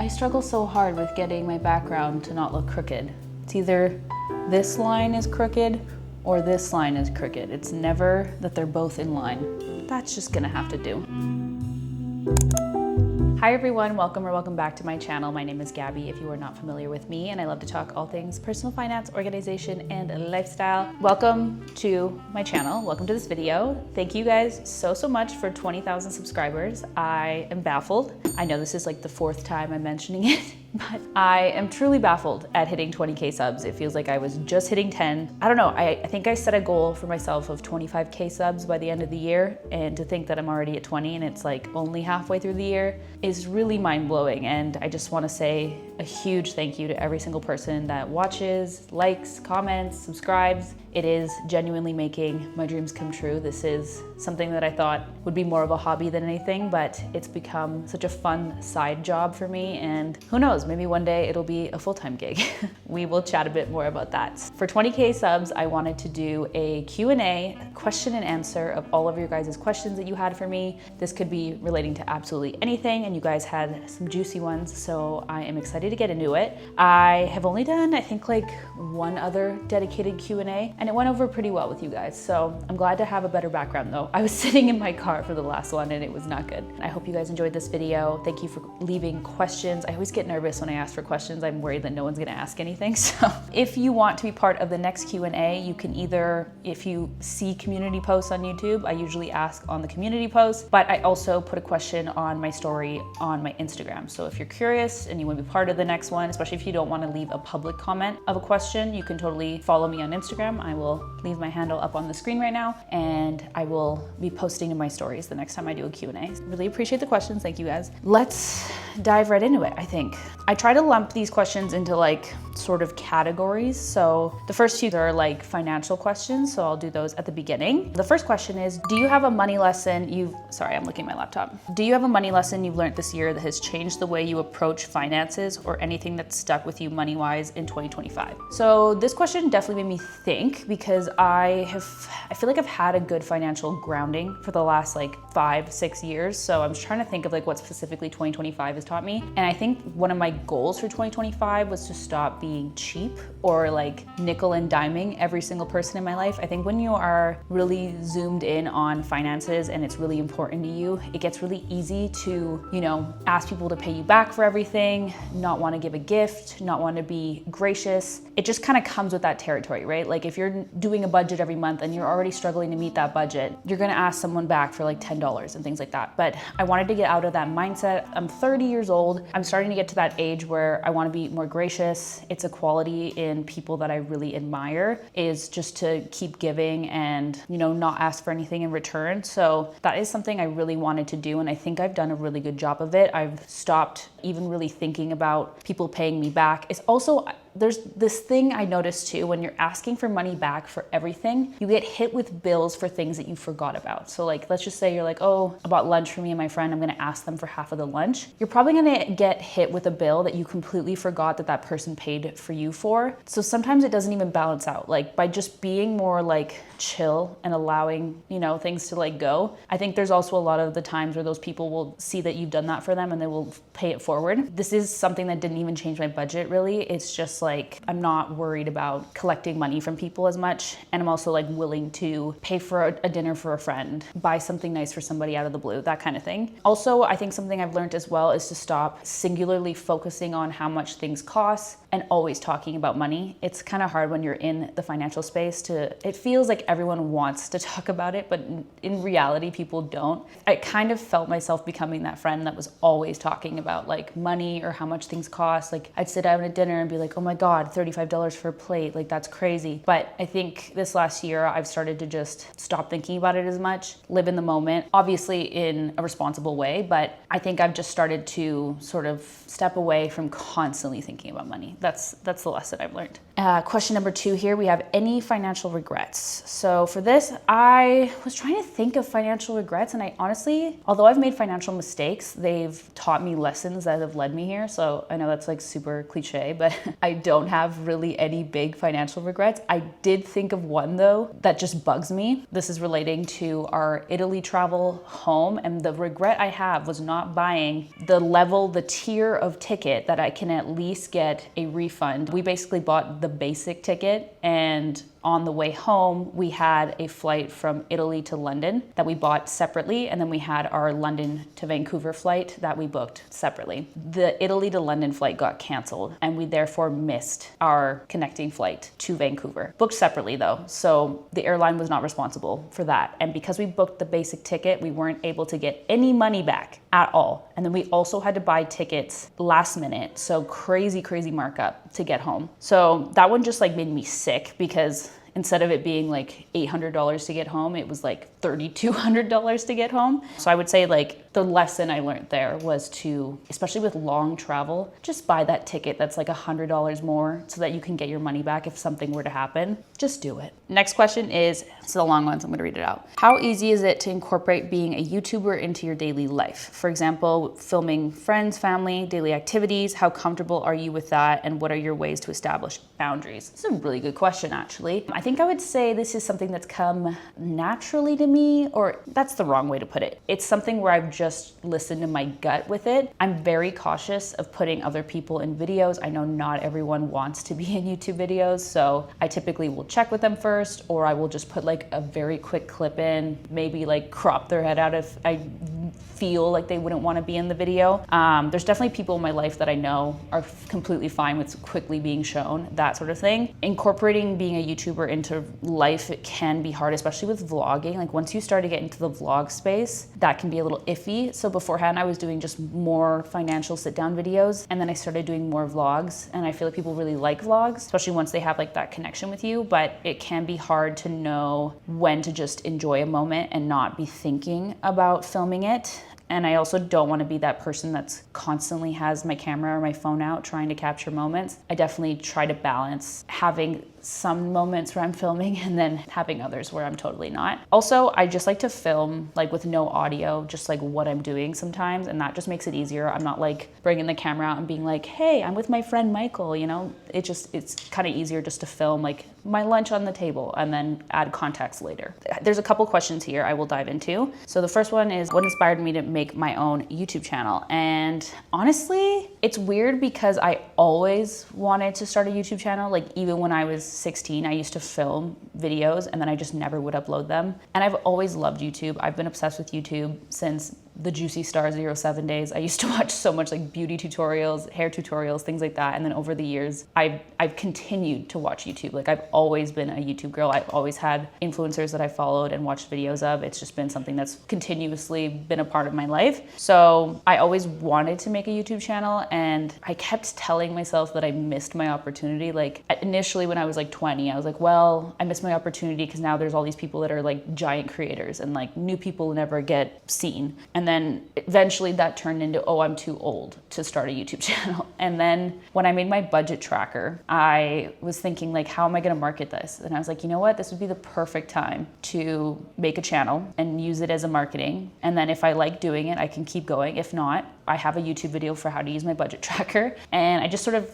I struggle so hard with getting my background to not look crooked. It's either this line is crooked or this line is crooked. It's never that they're both in line. That's just gonna have to do. Hi everyone, welcome back to my channel. My name is Gabby if you are not familiar with me, and I love to talk all things personal finance, organization, and lifestyle. Welcome to my channel, welcome to this video. Thank you guys so much for 20,000 subscribers. I am baffled. I know this is like the 4th time I'm mentioning it, but I am truly baffled at hitting 20K subs. It feels like I was just hitting 10. I don't know, I think I set a goal for myself of 25K subs by the end of the year, and to think that I'm already at 20 and it's like only halfway through the year is really mind-blowing. And I just want to say a huge thank you to every single person that watches, likes, comments, subscribes. It is genuinely making my dreams come true. This is something that I thought would be more of a hobby than anything, but it's become such a fun side job for me, and who knows, maybe one day it'll be a full-time gig. We will chat a bit more about that. For 20K subs, I wanted to do a Q&A, question and answer of all of your guys' questions that you had for me. This could be relating to absolutely anything, and you guys had some juicy ones, so I am excited to get into it. I have only done, I think, like one other dedicated Q&A, and it went over pretty well with you guys, so I'm glad to have a better background though. I was sitting in my car for the last one and it was not good. I hope you guys enjoyed this video. Thank you for leaving questions. I always get nervous when I ask for questions. I'm worried that no one's gonna ask anything. So if you want to be part of the next Q&A, you can either, if you see community posts on YouTube, I usually ask on the community post, but I also put a question on my story on my Instagram. So if you're curious and you want to be part of the next one, especially if you don't want to leave a public comment of a question, you can totally follow me on Instagram. I will leave my handle up on the screen right now, and I will be posting in my stories the next time I do a Q&A. Really appreciate the questions. Thank you guys. Let's dive right into it, I think. I try to lump these questions into like sort of categories. So the first few are like financial questions, so I'll do those at the beginning. The first question is, do you have a money lesson sorry, I'm looking at my laptop. Do you have a money lesson you've learned this year that has changed the way you approach finances, or anything that's stuck with you money-wise in 2025? So this question definitely made me think, because I feel like I've had a good financial grounding for the last like 5-6 years. So I'm just trying to think of like what specifically 2025 has taught me. And I think one of my goals for 2025 was to stop being cheap or like nickel and diming every single person in my life. I think when you are really zoomed in on finances and it's really important to you, it gets really easy to, you know, ask people to pay you back for everything, not want to give a gift, not want to be gracious. It just kind of comes with that territory, right? Like if you're doing a budget every month and you're already struggling to meet that budget, you're going to ask someone back for like $10 and things like that. But I wanted to get out of that mindset. I'm 30 years old. I'm starting to get to that age where I want to be more gracious. It's a quality in people that I really admire, is just to keep giving and, you know, not ask for anything in return. So that is something I really wanted to do, and I think I've done a really good job of it. I've stopped even really thinking about people paying me back. It's also, there's this thing I noticed too, when you're asking for money back for everything, you get hit with bills for things that you forgot about. So like, let's just say you're like, oh, I bought lunch for me and my friend, I'm gonna ask them for half of the lunch. You're probably gonna get hit with a bill that you completely forgot that that person paid for you for. So sometimes it doesn't even balance out. Like by just being more like chill and allowing, you know, things to like go. I think there's also a lot of the times where those people will see that you've done that for them and they will pay it forward. This is something that didn't even change my budget really. It's just like, I'm not worried about collecting money from people as much. And I'm also like willing to pay for a dinner for a friend, buy something nice for somebody out of the blue, that kind of thing. Also, I think something I've learned as well is to stop singularly focusing on how much things cost and always talking about money. It's kind of hard when you're in the financial space it feels like everyone wants to talk about it, but in reality, people don't. I kind of felt myself becoming that friend that was always talking about like money or how much things cost. Like I'd sit down at dinner and be like, oh my God, $35 for a plate. Like that's crazy. But I think this last year, I've started to just stop thinking about it as much, live in the moment, obviously in a responsible way. But I think I've just started to sort of step away from constantly thinking about money. That's the lesson I've learned. Question number 2 here, we have any financial regrets. So for this, I was trying to think of financial regrets, and I honestly, although I've made financial mistakes, they've taught me lessons that have led me here. So I know that's like super cliche, but I don't have really any big financial regrets. I did think of one though that just bugs me. This is relating to our Italy travel home, and the regret I have was not buying the tier of ticket that I can at least get a refund. We basically bought the basic ticket, and on the way home, we had a flight from Italy to London that we bought separately, and then we had our London to Vancouver flight that we booked separately. The Italy to London flight got canceled, and we therefore missed our connecting flight to Vancouver. Booked separately though, so the airline was not responsible for that. And because we booked the basic ticket, we weren't able to get any money back at all. And then we also had to buy tickets last minute, so crazy markup to get home. So that one just like made me sick, because instead of it being like $800 to get home, it was like $3,200 to get home. So I would say like the lesson I learned there was to, especially with long travel, just buy that ticket that's like $100 more so that you can get your money back if something were to happen. Just do it. Next question is, it's a long one, so I'm gonna read it out. How easy is it to incorporate being a YouTuber into your daily life? For example, filming friends, family, daily activities. How comfortable are you with that? And what are your ways to establish boundaries? It's a really good question, actually. I think I would say this is something that's come naturally to me, or that's the wrong way to put it. It's something where I've just listened to my gut with it. I'm very cautious of putting other people in videos. I know not everyone wants to be in YouTube videos, so I typically will check with them first, or I will just put like a very quick clip in, maybe like crop their head out if I feel like they wouldn't want to be in the video. There's definitely people in my life that I know are completely fine with quickly being shown, that sort of thing. Incorporating being a YouTuber into life, it can be hard, especially with vlogging. Like once you start to get into the vlog space, that can be a little iffy. So beforehand, I was doing just more financial sit-down videos, and then I started doing more vlogs, and I feel like people really like vlogs, especially once they have like that connection with you. But it can be hard to know when to just enjoy a moment and not be thinking about filming it. And I also don't want to be that person that's constantly has my camera or my phone out trying to capture moments. I definitely try to balance having some moments where I'm filming and then having others where I'm totally not. Also, I just like to film like with no audio, just like what I'm doing sometimes, and that just makes it easier. I'm not like bringing the camera out and being like, hey, I'm with my friend Michael, you know? It's kind of easier just to film like my lunch on the table and then add context later. There's a couple questions here I will dive into. So the first one is, what inspired me to make my own YouTube channel? And honestly, it's weird because I always wanted to start a YouTube channel. Like even when I was 16, I used to film videos and then I just never would upload them. And I've always loved YouTube. I've been obsessed with YouTube since the Juicy Star 07 days. I used to watch so much like beauty tutorials, hair tutorials, things like that. And then over the years, I've continued to watch YouTube. Like I've always been a YouTube girl. I've always had influencers that I followed and watched videos of. It's just been something that's continuously been a part of my life. So I always wanted to make a YouTube channel, and I kept telling myself that I missed my opportunity. Like initially when I was like 20, I was like, well, I missed my opportunity because now there's all these people that are like giant creators and like new people never get seen. And then eventually that turned into, oh, I'm too old to start a YouTube channel. And then when I made my budget tracker, I was thinking like, how am I gonna market this? And I was like, you know what? This would be the perfect time to make a channel and use it as a marketing. And then if I like doing it, I can keep going. If not, I have a YouTube video for how to use my budget tracker. And I just sort of,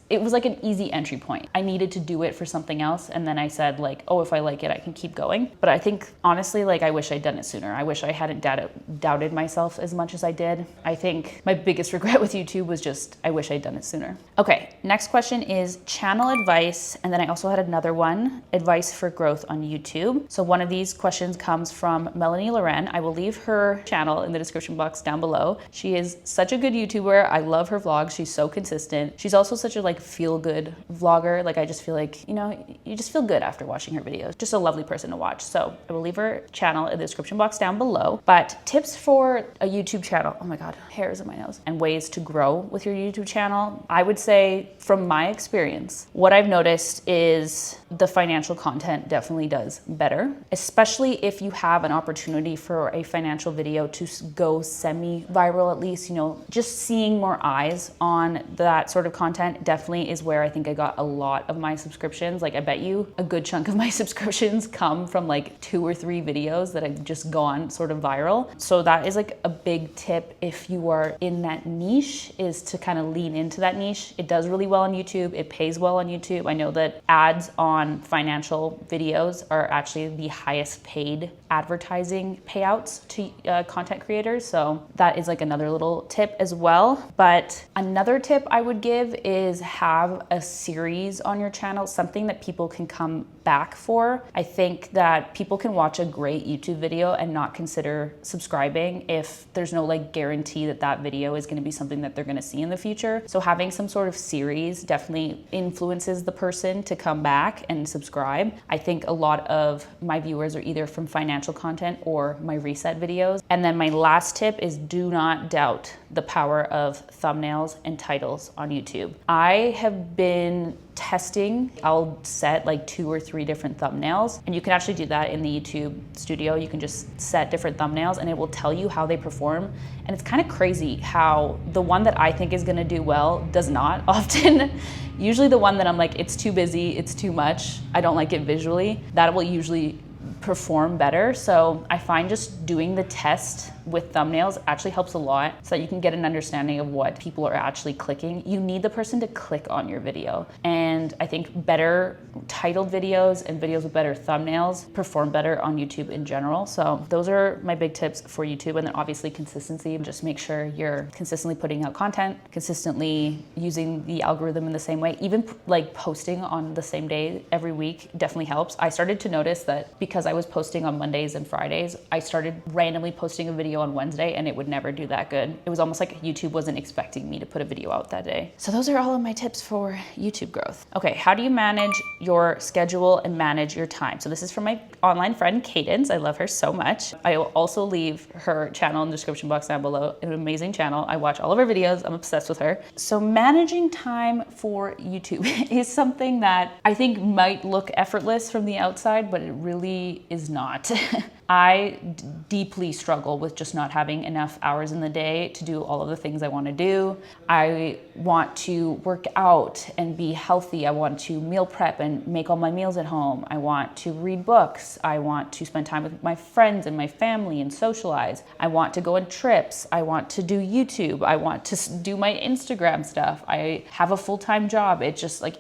it was like an easy entry point. I needed to do it for something else. And then I said like, oh, if I like it, I can keep going. But I think honestly, like I wish I'd done it sooner. I wish I hadn't doubted myself as much as I did. I think my biggest regret with YouTube was just, I wish I'd done it sooner. Okay, next question is channel advice. And then I also had another one, advice for growth on YouTube. So one of these questions comes from Melanie. I will leave her channel in the description box down below. She is such a good YouTuber. I love her vlogs. She's so consistent. She's also such a like feel-good vlogger. Like I just feel like, you know, you just feel good after watching her videos. Just a lovely person to watch. So I will leave her channel in the description box down below. But tips for a YouTube channel, oh my God, hairs in my nose, and ways to grow with your YouTube channel. I would say from my experience, what I've noticed is the financial content definitely does better, especially if you have an opportunity for a financial video to go semi-viral at least. you know, just seeing more eyes on that sort of content definitely is where I think I got a lot of my subscriptions. Like I bet you a good chunk of my subscriptions come from like 2 or 3 videos that have just gone sort of viral. So that is like a big tip if you are in that niche, is to kind of lean into that niche. It does really well on YouTube. It pays well on YouTube. I know that ads on financial videos are actually the highest paid advertising payouts to content creators. So that is like another little tip as well. But another tip I would give is have a series on your channel, something that people can come back for. I think that people can watch a great YouTube video and not consider subscribing if there's no like guarantee that that video is going to be something that they're going to see in the future. So having some sort of series definitely influences the person to come back and subscribe. I think a lot of my viewers are either from financial content or my reset videos. And then my last tip is do not doubt the power of thumbnails and titles on YouTube. I have been testing. I'll set like 2 or 3 different thumbnails, and you can actually do that in the YouTube studio. You can just set different thumbnails and it will tell you how they perform. And it's kind of crazy how the one that I think is going to do well does not often. Usually the one that I'm like, it's too busy, it's too much, I don't like it visually, that will usually perform better. So I find just doing the test with thumbnails actually helps a lot, so that you can get an understanding of what people are actually clicking. You need the person to click on your video. And I think better titled videos and videos with better thumbnails perform better on YouTube in general. So those are my big tips for YouTube. And then obviously consistency. Just make sure you're consistently putting out content, consistently using the algorithm in the same way. Even like posting on the same day every week definitely helps. I started to notice that because I was posting on Mondays and Fridays, I started randomly posting a video on Wednesday and it would never do that good. It was almost like YouTube wasn't expecting me to put a video out that day. So those are all of my tips for YouTube growth. Okay, how do you manage your schedule and manage your time? So this is from my online friend Cadence. I love her so much. I will also leave her channel in the description box down below. An amazing channel. I watch all of her videos. I'm obsessed with her. So managing time for YouTube is something that I think might look effortless from the outside, but it really is not. I deeply struggle with just not having enough hours in the day to do all of the things I want to do. I want to work out and be healthy. I want to meal prep and make all my meals at home. I want to read books. I want to spend time with my friends and my family and socialize. I want to go on trips. I want to do YouTube. I want to do my Instagram stuff. I have a full-time job. It's just like,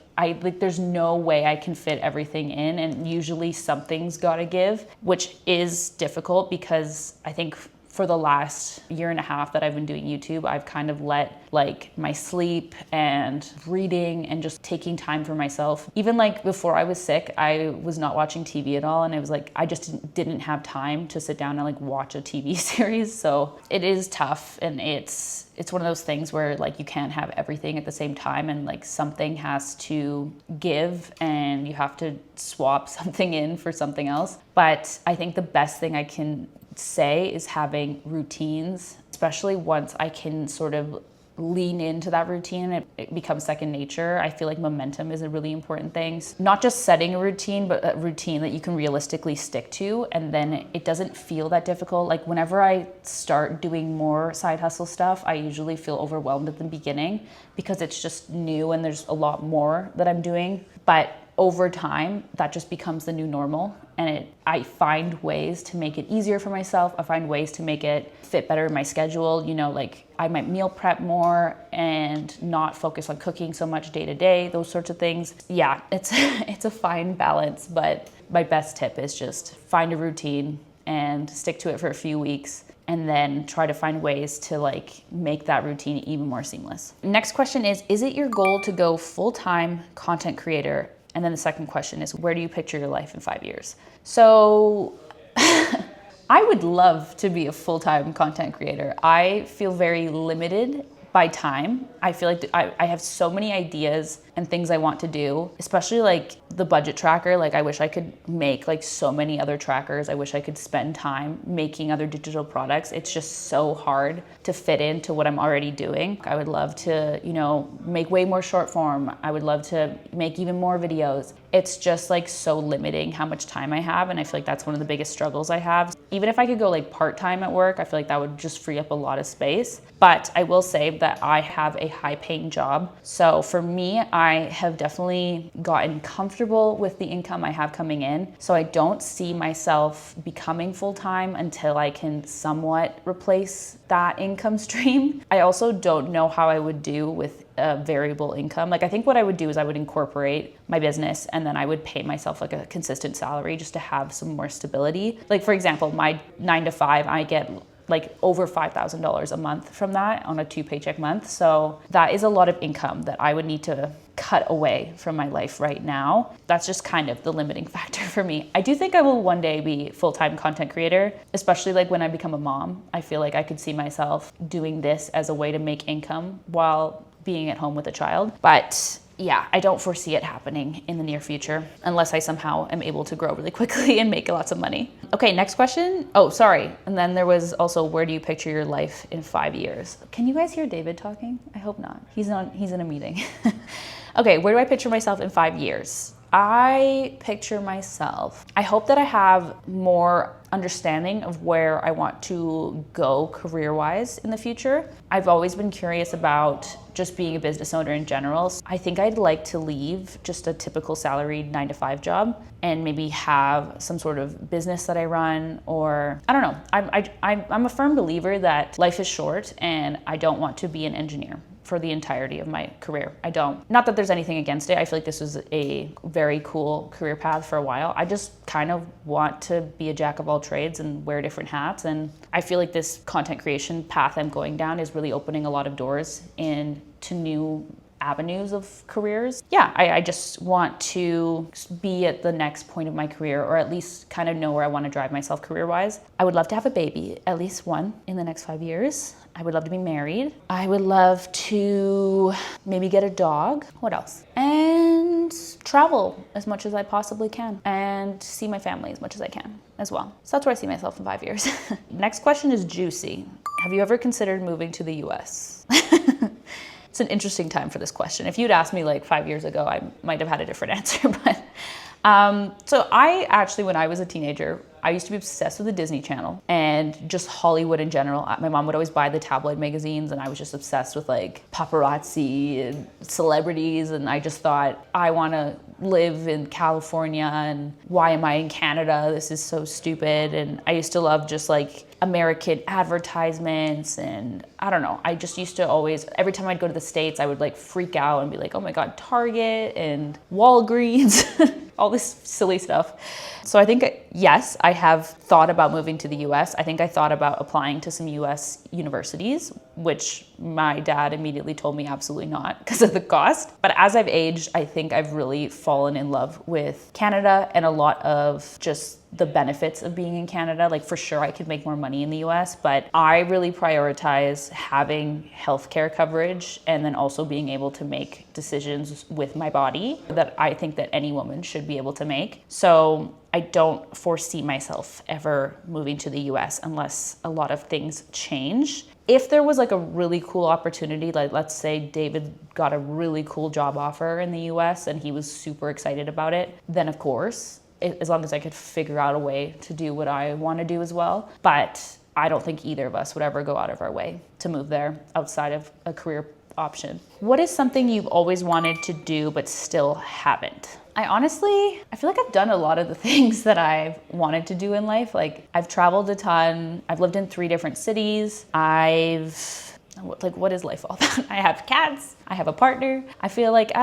there's no way I can fit everything in, and usually something's gotta give, which is difficult because I think for the last year and a half that I've been doing YouTube, I've kind of let like my sleep and reading and just taking time for myself. Even like before I was sick, I was not watching TV at all. And it was like, I just didn't have time to sit down and like watch a TV series. So it is tough, and it's one of those things where like you can't have everything at the same time, and like something has to give and you have to swap something in for something else. But I think the best thing I can say is having routines, especially once I can sort of lean into that routine, it becomes second nature. I feel like momentum is a really important thing. Not just setting a routine, but a routine that you can realistically stick to, and then it doesn't feel that difficult. Like whenever I start doing more side hustle stuff, I usually feel overwhelmed at the beginning because it's just new and there's a lot more that I'm doing. But over time, that just becomes the new normal, and I find ways to make it easier for myself. I find ways to make it fit better in my schedule. You know, like I might meal prep more and not focus on cooking so much day to day, those sorts of things. Yeah, it's a fine balance, but my best tip is just find a routine and stick to it for a few weeks, and then try to find ways to like make that routine even more seamless. Next question is it your goal to go full-time content creator? And then the second question is, where do you picture your life in 5 years? So I would love to be a full-time content creator. I feel very limited by time. I feel like I have so many ideas and things I want to do, especially like the budget tracker. Like I wish I could make like so many other trackers. I wish I could spend time making other digital products. It's just so hard to fit into what I'm already doing. I would love to, you know, make way more short form. I would love to make even more videos. It's just like so limiting how much time I have. And I feel like that's one of the biggest struggles I have. Even if I could go like part-time at work, I feel like that would just free up a lot of space. But I will say that I have a high paying job. So for me, I have definitely gotten comfortable with the income I have coming in. So I don't see myself becoming full-time until I can somewhat replace that income stream. I also don't know how I would do with a variable income. Like I think what I would do is I would incorporate my business and then I would pay myself like a consistent salary just to have some more stability. Like for example, my 9 to 5, I get like over $5,000 a month from that on a 2 paycheck month. So that is a lot of income that I would need to cut away from my life right now. That's just kind of the limiting factor for me. I do think I will one day be full-time content creator, especially like when I become a mom. I feel like I could see myself doing this as a way to make income while being at home with a child. But yeah, I don't foresee it happening in the near future unless I somehow am able to grow really quickly and make lots of money. Okay, next question. Oh, sorry. And then there was also, where do you picture your life in 5 years? Can you guys hear David talking? I hope not. He's in a meeting. Okay, where do I picture myself in 5 years? I picture myself, I hope that I have more understanding of where I want to go career-wise in the future. I've always been curious about just being a business owner in general. I think I'd like to leave just a typical salaried 9 to 5 job and maybe have some sort of business that I run, or I don't know. I'm a firm believer that life is short and I don't want to be an engineer for the entirety of my career. I don't. Not that there's anything against it. I feel like this was a very cool career path for a while. I just kind of want to be a jack of all trades and wear different hats. And I feel like this content creation path I'm going down is really opening a lot of doors into new avenues of careers. Yeah, I just want to be at the next point of my career, or at least kind of know where I want to drive myself career-wise. I would love to have a baby, at least one, in the next 5 years. I would love to be married. I would love to maybe get a dog. What else? And travel as much as I possibly can and see my family as much as I can as well. So that's where I see myself in 5 years. Next question is juicy. Have you ever considered moving to the US? It's an interesting time for this question. If you'd asked me like 5 years ago, I might have had a different answer. But so I actually, when I was a teenager, I used to be obsessed with the Disney Channel and just Hollywood in general. My mom would always buy the tabloid magazines and I was just obsessed with like paparazzi and celebrities. And I just thought, I want to live in California and why am I in Canada? This is so stupid. And I used to love just like American advertisements, and I don't know, I just used to always, every time I'd go to the States, I would like freak out and be like, oh my God, Target and Walgreens, all this silly stuff. So I think, yes, I have thought about moving to the US. I think I thought about applying to some US universities, which my dad immediately told me absolutely not because of the cost. But as I've aged, I think I've really fallen in love with Canada and a lot of just the benefits of being in Canada. Like for sure I could make more money in the US, but I really prioritize having healthcare coverage and then also being able to make decisions with my body that I think that any woman should be able to make. So I don't foresee myself ever moving to the US unless a lot of things change. If there was like a really cool opportunity, like let's say David got a really cool job offer in the US and he was super excited about it, then of course, as long as I could figure out a way to do what I want to do as well. But I don't think either of us would ever go out of our way to move there outside of a career option. What is something you've always wanted to do but still haven't? I feel like I've done a lot of the things that I've wanted to do in life. Like I've traveled a ton. I've lived in 3 different cities. What is life all about? I have cats. I have a partner. I feel like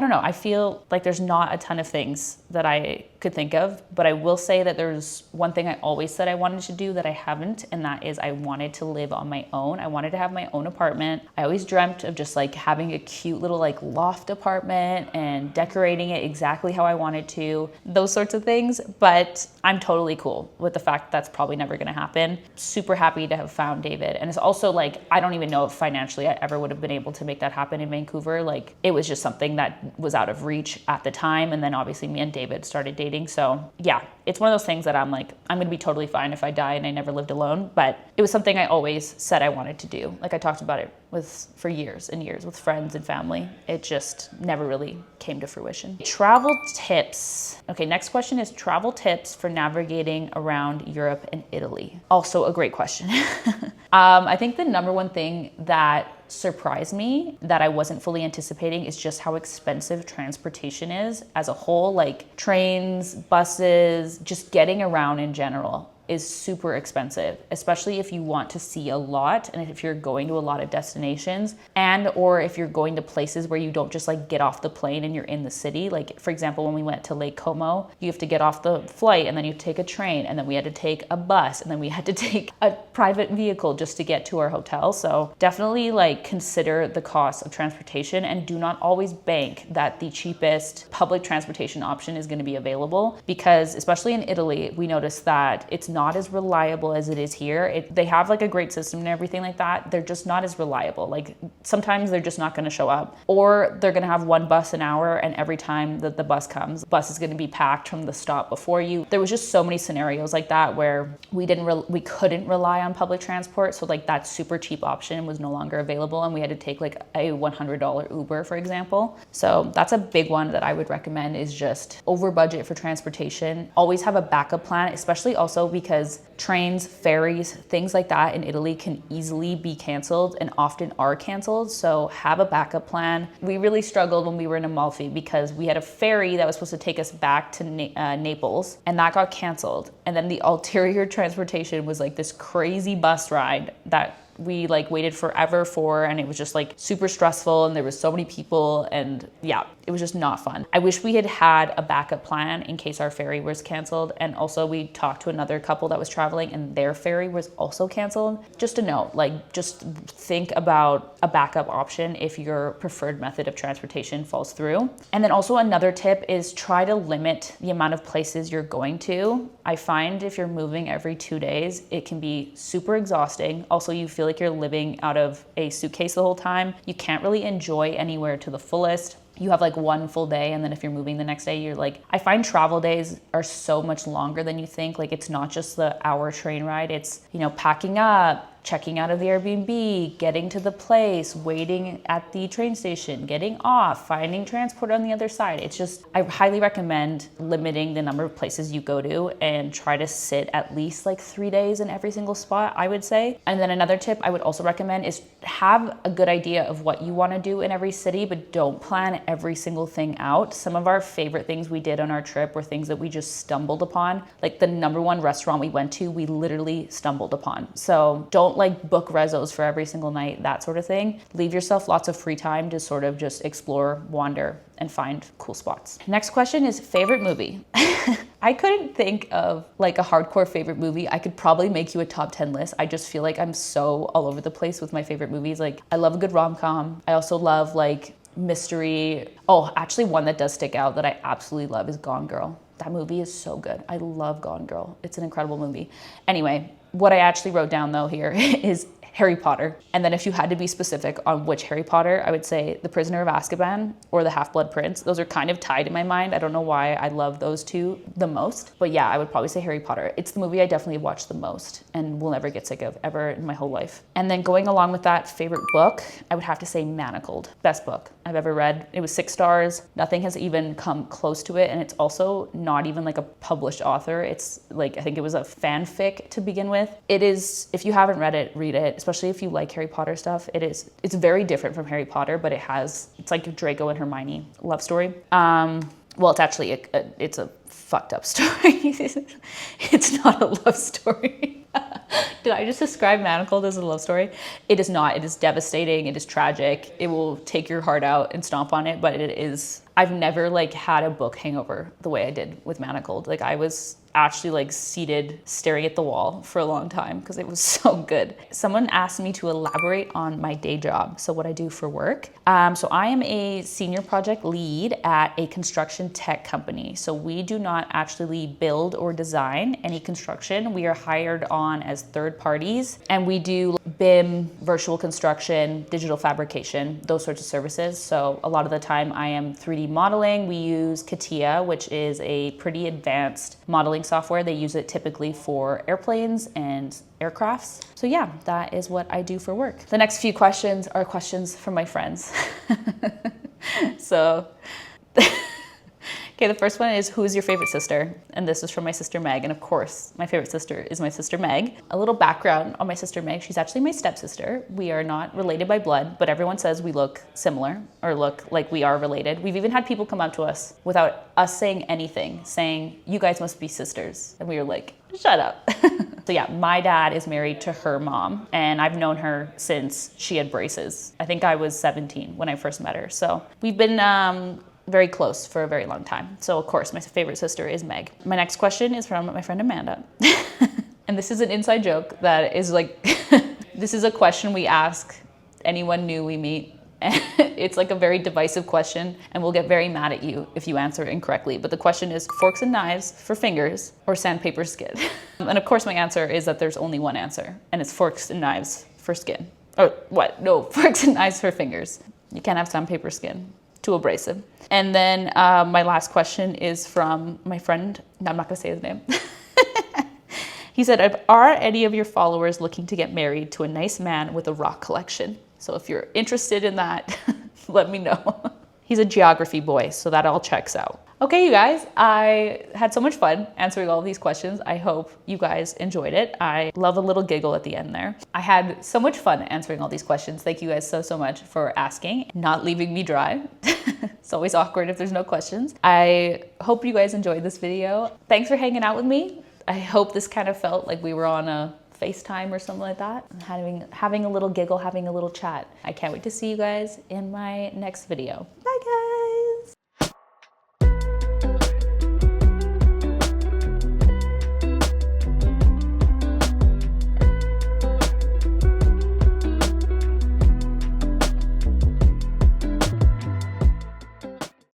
there's not a ton of things that I could think of, but I will say that there's one thing I always said I wanted to do that I haven't, and that is I wanted to live on my own. I wanted to have my own apartment. I always dreamt of just like having a cute little like loft apartment and decorating it exactly how I wanted to, those sorts of things. But I'm totally cool with the fact that's probably never gonna happen. Super happy to have found David. And it's also like, I don't even know if financially financially I ever would have been able to make that happen in Vancouver. Like, it was just something that was out of reach at the time. And then obviously me and David started dating. So yeah, it's one of those things that I'm like, I'm gonna be totally fine if I die and I never lived alone. But it was something I always said I wanted to do. Like, I talked about it for years and years with friends and family. It just never really came to fruition. Travel tips. Okay, next question is travel tips for navigating around Europe and Italy. Also a great question. I think the number one thing that surprised me that I wasn't fully anticipating is just how expensive transportation is as a whole. Like, trains, buses, just getting around in general is super expensive, especially if you want to see a lot and if you're going to a lot of destinations, and or if you're going to places where you don't just like get off the plane and you're in the city. Like, for example, when we went to Lake Como, you have to get off the flight and then you take a train, and then we had to take a bus, and then we had to take a private vehicle just to get to our hotel. So definitely like consider the cost of transportation, and do not always bank that the cheapest public transportation option is going to be available, because especially in Italy, we noticed that it's not as reliable as it is here. They have like a great system and everything like that. They're just not as reliable. Like, sometimes they're just not going to show up, or they're going to have one bus an hour, and every time that the bus comes, the bus is going to be packed from the stop before you. There was just so many scenarios like that where we couldn't rely on public transport. So like that super cheap option was no longer available, and we had to take like a $100 Uber, for example. So that's a big one that I would recommend, is just over budget for transportation. Always have a backup plan, especially also because trains, ferries, things like that in Italy can easily be canceled, and often are canceled. So have a backup plan. We really struggled when we were in Amalfi because we had a ferry that was supposed to take us back to Naples, and that got canceled. And then the ulterior transportation was like this crazy bus ride that we like waited forever for, and it was just like super stressful, and there was so many people, and yeah, it was just not fun. I wish we had had a backup plan in case our ferry was canceled. And also we talked to another couple that was traveling and their ferry was also canceled. Just a note, like, just think about a backup option if your preferred method of transportation falls through. And then also another tip is try to limit the amount of places you're going to. I find if you're moving every 2 days, it can be super exhausting. Also, you feel like you're living out of a suitcase the whole time. You can't really enjoy anywhere to the fullest. You have like one full day, and then if you're moving the next day, you're like, I find travel days are so much longer than you think. Like, it's not just the hour train ride, it's, you know, packing up, checking out of the Airbnb, getting to the place, waiting at the train station, getting off, finding transport on the other side. It's just, I highly recommend limiting the number of places you go to and try to sit at least like 3 days in every single spot, I would say. And then another tip I would also recommend is have a good idea of what you want to do in every city, but don't plan every single thing out. Some of our favorite things we did on our trip were things that we just stumbled upon. Like, the number one restaurant we went to, we literally stumbled upon. So don't like book resos for every single night, that sort of thing. Leave yourself lots of free time to sort of just explore, wander, and find cool spots. Next question is favorite movie. I couldn't think of like a hardcore favorite movie. I could probably make you a top 10 list. I just feel like I'm so all over the place with my favorite movies. Like, I love a good rom-com. I also love like mystery. Oh, actually one that does stick out that I absolutely love is Gone Girl. That movie is so good. I love Gone Girl. It's an incredible movie. Anyway, what I actually wrote down though here is Harry Potter. And then if you had to be specific on which Harry Potter, I would say The Prisoner of Azkaban or The Half-Blood Prince. Those are kind of tied in my mind. I don't know why I love those two the most, but yeah, I would probably say Harry Potter. It's the movie I definitely watched the most and will never get sick of ever in my whole life. And then going along with that, favorite book, I would have to say Manacled. Best book I've ever read. It was 6 stars. Nothing has even come close to it. And it's also not even like a published author. It's like, I think it was a fanfic to begin with. It is, if you haven't read it, read it. Especially if you like Harry Potter stuff. It's very different from Harry Potter, but it's like Draco and Hermione love story. Well, it's actually, it's a fucked up story. It's not a love story. Did I just describe Manacled as a love story? It is not. It is devastating. It is tragic. It will take your heart out and stomp on it, but it is I've never like had a book hangover the way I did with Manacled. Like I was actually like seated staring at the wall for a long time because it was so good. Someone asked me to elaborate on my day job, so what I do for work. So I am a senior project lead at a construction tech company. So we do not actually build or design any construction. We are hired on as third parties, and we do BIM, virtual construction, digital fabrication, those sorts of services. So a lot of the time I am 3D modeling. We use CATIA, which is a pretty advanced modeling software. They use it typically for airplanes and aircrafts. So yeah, that is what I do for work. The next few questions are questions from my friends. So, okay, the first one is, who is your favorite sister? And this is from my sister Meg. And of course, my favorite sister is my sister Meg. A little background on my sister Meg. She's actually my stepsister. We are not related by blood, but everyone says we look similar or look like we are related. We've even had people come up to us without us saying anything, saying, you guys must be sisters. And we were like, shut up. So yeah, my dad is married to her mom, and I've known her since she had braces. I think I was 17 when I first met her. So we've been very close for a very long time. So of course, my favorite sister is Meg. My next question is from my friend Amanda. And this is an inside joke that is like, this is a question we ask anyone new we meet. It's like a very divisive question, and we'll get very mad at you if you answer it incorrectly. But the question is, forks and knives for fingers or sandpaper skin? And of course my answer is that there's only one answer, and it's forks and knives for skin. Or what? No, forks and knives for fingers. You can't have sandpaper skin. Too abrasive. And then my last question is from my friend. No, I'm not gonna say his name. He said, are any of your followers looking to get married to a nice man with a rock collection? So if you're interested in that, let me know. He's a geography boy, so that all checks out. Okay, you guys, I had so much fun answering all of these questions. I hope you guys enjoyed it. I love a little giggle at the end there. I had so much fun answering all these questions. Thank you guys so much for asking, not leaving me dry. It's always awkward if there's no questions. I hope you guys enjoyed this video. Thanks for hanging out with me. I hope this kind of felt like we were on a FaceTime or something like that, having a little giggle, having a little chat. I can't wait to see you guys in my next video.